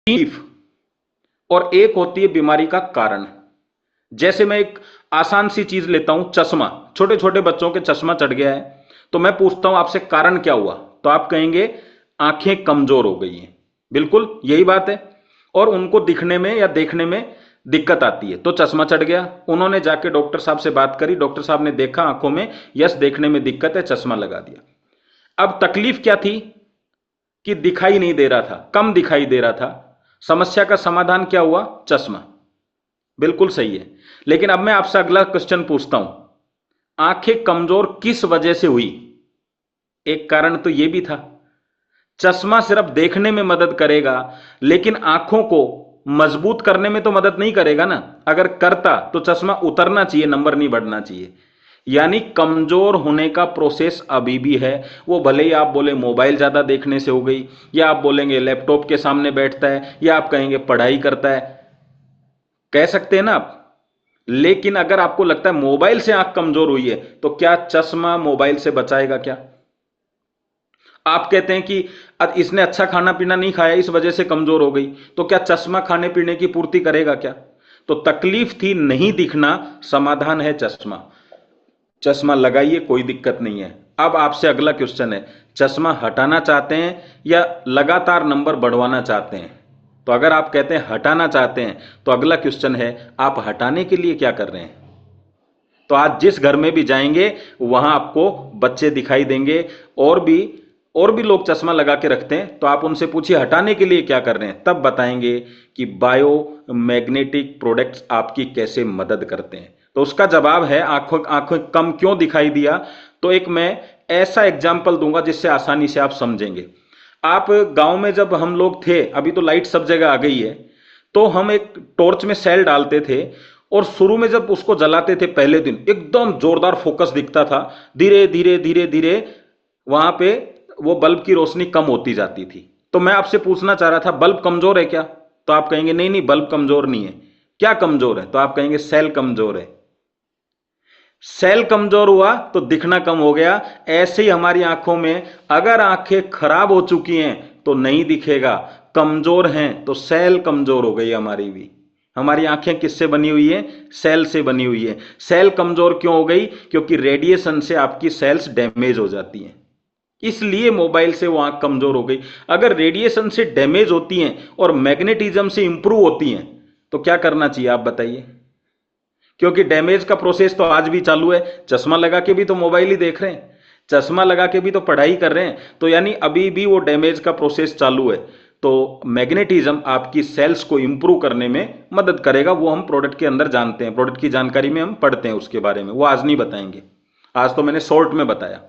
तकलीफ और एक होती है बीमारी का कारण। जैसे मैं एक आसान सी चीज लेता हूं, चश्मा। छोटे छोटे बच्चों के चश्मा चढ़ गया है, तो मैं पूछता हूं आपसे कारण क्या हुआ, तो आप कहेंगे आंखें कमजोर हो गई हैं। बिल्कुल यही बात है। और उनको दिखने में या देखने में दिक्कत आती है, तो चश्मा चढ़ गया। उन्होंने जाके डॉक्टर साहब से बात करी, डॉक्टर साहब ने देखा आंखों में, यस देखने में दिक्कत है, चश्मा लगा दिया। अब तकलीफ क्या थी कि दिखाई नहीं दे रहा था, कम दिखाई दे रहा था। समस्या का समाधान क्या हुआ? चश्मा। बिल्कुल सही है। लेकिन अब मैं आपसे अगला क्वेश्चन पूछता हूं, आंखें कमजोर किस वजह से हुई? एक कारण तो यह भी था, चश्मा सिर्फ देखने में मदद करेगा लेकिन आंखों को मजबूत करने में तो मदद नहीं करेगा ना। अगर करता तो चश्मा उतरना चाहिए, नंबर नहीं बढ़ना चाहिए। यानी कमजोर होने का प्रोसेस अभी भी है। वो भले ही आप बोले मोबाइल ज्यादा देखने से हो गई, या आप बोलेंगे लैपटॉप के सामने बैठता है, या आप कहेंगे पढ़ाई करता है, कह सकते हैं ना आप। लेकिन अगर आपको लगता है मोबाइल से आंख कमजोर हुई है, तो क्या चश्मा मोबाइल से बचाएगा? क्या आप कहते हैं कि इसने अच्छा खाना पीना नहीं खाया इस वजह से कमजोर हो गई, तो क्या चश्मा खाने पीने की पूर्ति करेगा? क्या? तो तकलीफ थी नहीं दिखना, समाधान है चश्मा। चश्मा लगाइए, कोई दिक्कत नहीं है। अब आपसे अगला क्वेश्चन है, चश्मा हटाना चाहते हैं या लगातार नंबर बढ़वाना चाहते हैं? तो अगर आप कहते हैं हटाना चाहते हैं, तो अगला क्वेश्चन है आप हटाने के लिए क्या कर रहे हैं? तो आज जिस घर में भी जाएंगे वहां आपको बच्चे दिखाई देंगे, और भी लोग चश्मा लगा के रखते हैं। तो आप उनसे पूछिए हटाने के लिए क्या कर रहे हैं, तब बताएंगे कि बायो मैग्नेटिक प्रोडक्ट्स आपकी कैसे मदद करते हैं। तो उसका जवाब है आंखों आंखों कम क्यों दिखाई दिया। तो एक मैं ऐसा एग्जाम्पल दूंगा जिससे आसानी से आप समझेंगे। आप गांव में जब हम लोग थे, अभी तो लाइट सब जगह आ गई है, तो हम एक टॉर्च में सेल डालते थे, और शुरू में जब उसको जलाते थे पहले दिन एकदम जोरदार फोकस दिखता था, धीरे धीरे धीरे धीरे वहां पे वो बल्ब की रोशनी कम होती जाती थी। तो मैं आपसे पूछना चाह रहा था बल्ब कमजोर है क्या? तो आप कहेंगे नहीं नहीं बल्ब कमजोर नहीं है। क्या कमजोर है? तो आप कहेंगे सेल कमजोर है। सेल कमजोर हुआ तो दिखना कम हो गया। ऐसे ही हमारी आंखों में अगर आंखें खराब हो चुकी हैं तो नहीं दिखेगा, कमजोर हैं तो सेल कमजोर हो गई हमारी भी। हमारी आंखें किससे बनी हुई है? सेल से बनी हुई है। सेल कमजोर क्यों हो गई? क्योंकि रेडिएशन से आपकी सेल्स डैमेज हो जाती हैं, इसलिए मोबाइल से वो आंख कमजोर हो गई। अगर रेडिएशन से डैमेज होती हैं और मैग्नेटिज्म से इंप्रूव होती हैं, तो क्या करना चाहिए आप बताइए? क्योंकि डैमेज का प्रोसेस तो आज भी चालू है। चश्मा लगा के भी तो मोबाइल ही देख रहे हैं, चश्मा लगा के भी तो पढ़ाई कर रहे हैं, तो यानी अभी भी वो डैमेज का प्रोसेस चालू है। तो मैग्नेटिज्म आपकी सेल्स को इंप्रूव करने में मदद करेगा। वो हम प्रोडक्ट के अंदर जानते हैं, प्रोडक्ट की जानकारी में हम पढ़ते हैं उसके बारे में, वो आज नहीं बताएंगे। आज तो मैंने शॉर्ट में बताया।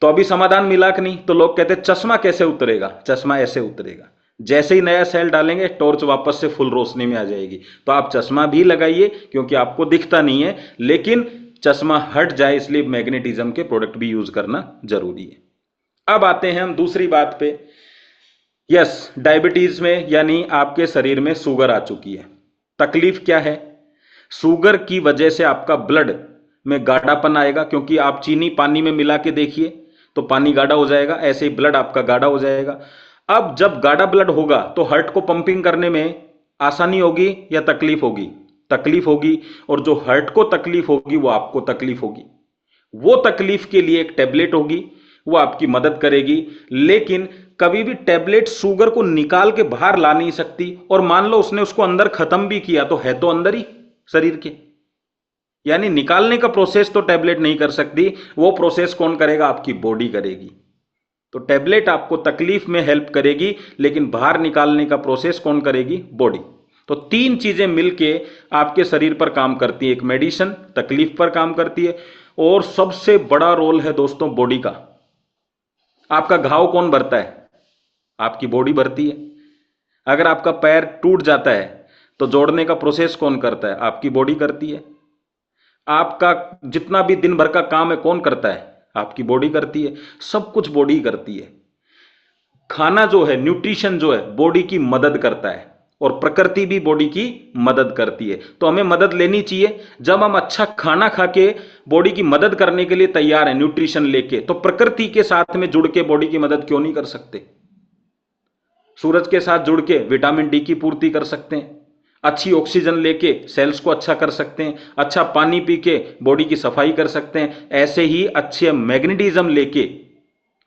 तो अभी समाधान मिला कि नहीं? तो लोग कहते हैं चश्मा कैसे उतरेगा? चश्मा ऐसे उतरेगा, जैसे ही नया सेल डालेंगे टॉर्च वापस से फुल रोशनी में आ जाएगी। तो आप चश्मा भी लगाइए क्योंकि आपको दिखता नहीं है, लेकिन चश्मा हट जाए इसलिए मैग्नेटिज्म के प्रोडक्ट भी यूज करना जरूरी है। अब आते हैं हम दूसरी बात पे। यस, डायबिटीज में यानी आपके शरीर में शुगर आ चुकी है। तकलीफ क्या है? शुगर की वजह से आपका ब्लड में गाढ़ापन आएगा, क्योंकि आप चीनी पानी में मिला के देखिए तो पानी गाढ़ा हो जाएगा, ऐसे ही ब्लड आपका गाढ़ा हो जाएगा। अब जब गाढ़ा ब्लड होगा तो हार्ट को पंपिंग करने में आसानी होगी या तकलीफ होगी? तकलीफ होगी। और जो हार्ट को तकलीफ होगी वो आपको तकलीफ होगी। वो तकलीफ के लिए एक टेबलेट होगी, वो आपकी मदद करेगी। लेकिन कभी भी टेबलेट शुगर को निकाल के बाहर ला नहीं सकती। और मान लो उसने उसको अंदर खत्म भी किया तो है तो अंदर ही शरीर के, यानी निकालने का प्रोसेस तो टेबलेट नहीं कर सकती। वो प्रोसेस कौन करेगा? आपकी बॉडी करेगी। तो टेबलेट आपको तकलीफ में हेल्प करेगी, लेकिन बाहर निकालने का प्रोसेस कौन करेगी? बॉडी। तो तीन चीजें मिलके आपके शरीर पर काम करती है। एक मेडिसिन तकलीफ पर काम करती है, और सबसे बड़ा रोल है दोस्तों बॉडी का। आपका घाव कौन भरता है? आपकी बॉडी भरती है। अगर आपका पैर टूट जाता है तो जोड़ने का प्रोसेस कौन करता है? आपकी बॉडी करती है। आपका जितना भी दिन भर का काम है कौन करता है? आपकी बॉडी करती है। सब कुछ बॉडी करती है। खाना जो है, न्यूट्रिशन जो है, बॉडी की मदद करता है, और प्रकृति भी बॉडी की मदद करती है। तो हमें मदद लेनी चाहिए। जब हम अच्छा खाना खा के बॉडी की मदद करने के लिए तैयार है न्यूट्रिशन लेके, तो प्रकृति के साथ में जुड़ के बॉडी की मदद क्यों नहीं कर सकते? सूरज के साथ जुड़ के विटामिन डी की पूर्ति कर सकते हैं, अच्छी ऑक्सीजन लेके सेल्स को अच्छा कर सकते हैं, अच्छा पानी पी के बॉडी की सफाई कर सकते हैं। ऐसे ही अच्छे मैग्नीशियम लेके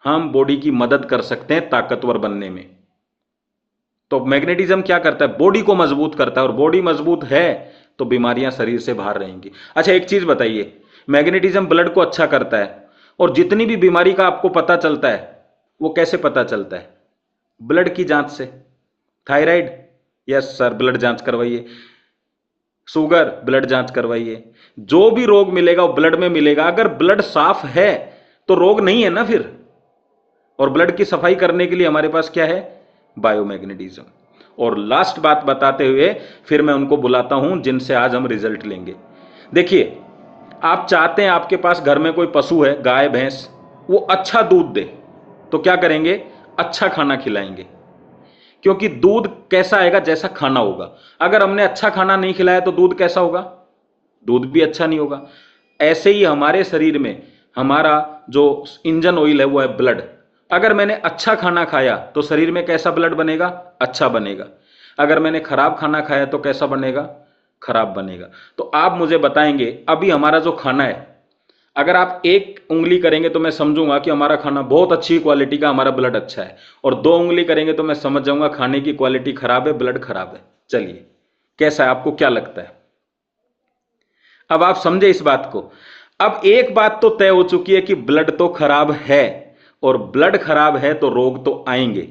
हम बॉडी की मदद कर सकते हैं ताकतवर बनने में। तो मैग्नीशियम क्या करता है? बॉडी को मजबूत करता है, और बॉडी मजबूत है तो बीमारियां शरीर से बाहर रहेंगी। अच्छा एक चीज बताइए, मैग्नीशियम ब्लड को अच्छा करता है, और जितनी भी बीमारी का आपको पता चलता है वो कैसे पता चलता है? ब्लड की जांच से। थायराइड, यस सर, ब्लड जांच करवाइए। शुगर, ब्लड जांच करवाइए। जो भी रोग मिलेगा वो ब्लड में मिलेगा। अगर ब्लड साफ है तो रोग नहीं है ना फिर। और ब्लड की सफाई करने के लिए हमारे पास क्या है? बायोमैग्नेटिज्म। और लास्ट बात बताते हुए फिर मैं उनको बुलाता हूं जिनसे आज हम रिजल्ट लेंगे। देखिए, आप चाहते हैं आपके पास घर में कोई पशु है, गाय भैंस, वो अच्छा दूध दे, तो क्या करेंगे? अच्छा खाना खिलाएंगे। क्योंकि दूध कैसा आएगा? जैसा खाना होगा। अगर हमने अच्छा खाना नहीं खिलाया तो दूध कैसा होगा? दूध भी अच्छा नहीं होगा। ऐसे ही हमारे शरीर में हमारा जो इंजन ऑयल है वो है ब्लड। अगर मैंने अच्छा खाना खाया तो शरीर में कैसा ब्लड बनेगा? अच्छा बनेगा। अगर मैंने खराब खाना खाया तो कैसा बनेगा? खराब बनेगा। तो आप मुझे बताएंगे, अभी हमारा जो खाना है, अगर आप एक उंगली करेंगे तो मैं समझूंगा कि हमारा खाना बहुत अच्छी क्वालिटी का, हमारा ब्लड अच्छा है, और दो उंगली करेंगे तो मैं समझ जाऊंगा खाने की क्वालिटी खराब है, ब्लड खराब है। चलिए, कैसा है? आपको क्या लगता है? अब आप समझे इस बात को। अब एक बात तो तय हो चुकी है कि ब्लड तो खराब है, और ब्लड खराब है तो रोग तो आएंगे।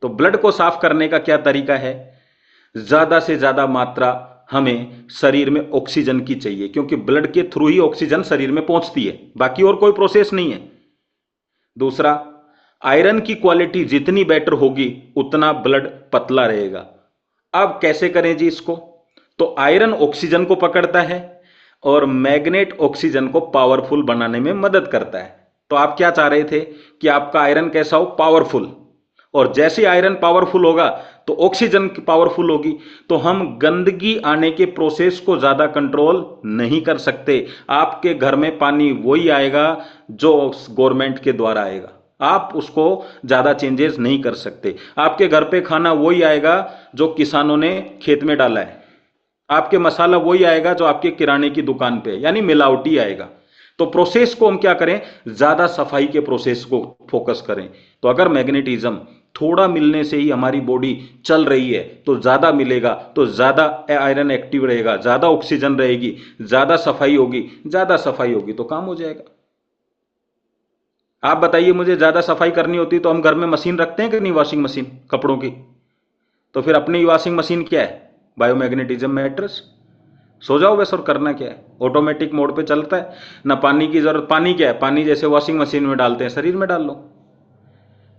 तो ब्लड को साफ करने का क्या तरीका है? ज्यादा से ज्यादा मात्रा हमें शरीर में ऑक्सीजन की चाहिए, क्योंकि ब्लड के थ्रू ही ऑक्सीजन शरीर में पहुंचती है, बाकी और कोई प्रोसेस नहीं है। दूसरा, आयरन की क्वालिटी जितनी बेटर होगी उतना ब्लड पतला रहेगा। अब कैसे करें जी इसको? तो आयरन ऑक्सीजन को पकड़ता है और मैग्नेट ऑक्सीजन को पावरफुल बनाने में मदद करता है। तो आप क्या चाह रहे थे कि आपका आयरन कैसा हो? पावरफुल। और जैसे आयरन पावरफुल होगा तो ऑक्सीजन पावरफुल होगी। तो हम गंदगी आने के प्रोसेस को ज्यादा कंट्रोल नहीं कर सकते। आपके घर में पानी वही आएगा जो गवर्नमेंट के द्वारा आएगा, आप उसको ज्यादा चेंजेस नहीं कर सकते। आपके घर पे खाना वही आएगा जो किसानों ने खेत में डाला है। आपके मसाला वही आएगा जो आपके किराने की दुकान पे, यानी मिलावटी आएगा। तो प्रोसेस को हम क्या करें? ज्यादा सफाई के प्रोसेस को फोकस करें। तो अगर मैग्नेटिज्म थोड़ा मिलने से ही हमारी बॉडी चल रही है तो ज्यादा मिलेगा, तो ज्यादा आयरन एक्टिव रहेगा, ज्यादा ऑक्सीजन रहेगी, ज्यादा सफाई होगी। ज्यादा सफाई होगी तो काम हो जाएगा। आप बताइए, मुझे ज्यादा सफाई करनी होती तो हम घर में मशीन रखते हैं कि नहीं, वॉशिंग मशीन कपड़ों की? तो फिर अपनी वॉशिंग मशीन क्या है? Biomagnetism mattress. सो जाओ बस, और करना क्या है? ऑटोमेटिक मोड पे चलता है, ना पानी की जरूरत। पानी क्या है? पानी जैसे वॉशिंग मशीन में डालते हैं शरीर में डाल लो,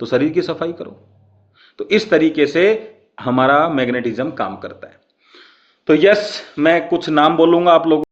तो शरीर की सफाई करो। तो इस तरीके से हमारा मैग्नेटिज्म काम करता है। तो यस, मैं कुछ नाम बोलूंगा आप लोगों